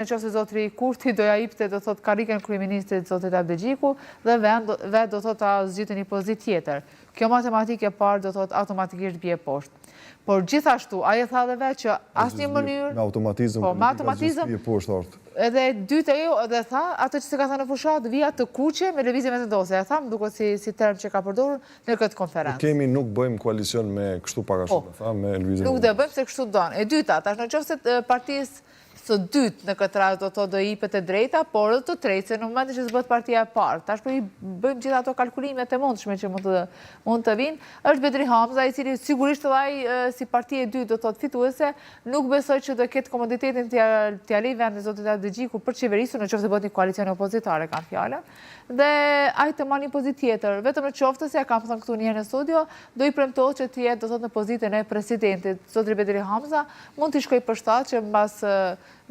Në qoftë se zotri Kurti doja jepte do thot karrikën kryeministrit zotit Abdegjiku dhe vetë do thot ta zgjidhte një pozitë tjetër. Kjo matematikë e parë do thot automatikisht bie poshtë. Por gjithashtu ai e tha edhe vetë që asnjë mënyrë me automatizëm po me automatizëm bie poshtë art. Edhe dytë ajo edhe tha ato që se ka thënë në fushat vija të kuqe me lëvizje vendosje. E tham duket si term që ka përdorur në këtë konferencë. Kemi nuk bëjmë koalicion me kështu pak a shumë, tha me lëvizje. Nuk do bëjmë se kështu don. E dyta, tash nëse partisë së dytë në këtë rast do thotë do jepet e drejta, por edhe të tretë, se në momentin që s'bëhet partia e parë. Tash po i bëjmë gjithë ato kalkulimet e mundshme që mund të vinë. Është Bedri Hamza, i cili sigurisht edhe ai si partia e dytë do thotë fituese, nuk besoj që do ketë komoditetin t'ia lejë vendin zotit Abdegjiku për qeverisur nëse bëhet një koalicion opozitare, kanë fjalën. Dhe ai të marrë një pozitë tjetër, vetëm në qoftë se kam thënë këtu një herë në studio, do i premtohet që të jetë do thotë në pozitën e presidentit. Zotri Bedri Hamza mund të shkojë përshtat që mbas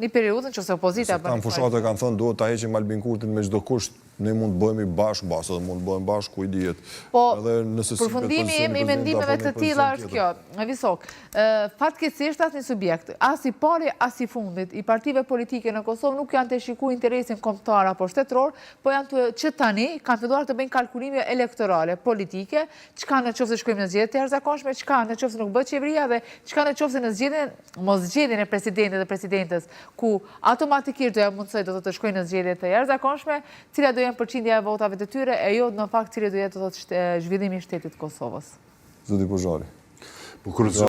një periudhë nëse opozita bën. Kanë fushatë kanë thënë duhet ta heqim Albin Kurtin me çdo kusht, ne mund të bëhemi bashkë, bashkë edhe mund të bëhemi bashkë ku i dihet. Po, nëse përfundimi i mendimeve të tilla është kjo, Visok. Fatkeqësisht asnjë subjekt, as i pari as i fundit, i partive politike në Kosovë nuk janë të shikuar interesin kombëtar apo shtetëror, po janë që tani kanë filluar të bëjnë kalkulime elektorale, politike, çka nëse shkojmë në zgjedhje të jashtëzakonshme, çka nëse nuk bëhet qeveria dhe çka nëse në moszgjedhjen e presidentit dhe presidentes, ku automatikisht do ja mundsoj do të shkojnë në zgjedhje të jashtëzakonshme, cila do jenë përqindja e votave të tyre, e jo në fakt cili do jetë zhvillimi i shtetit të Kosovës. Zoti Pozhari.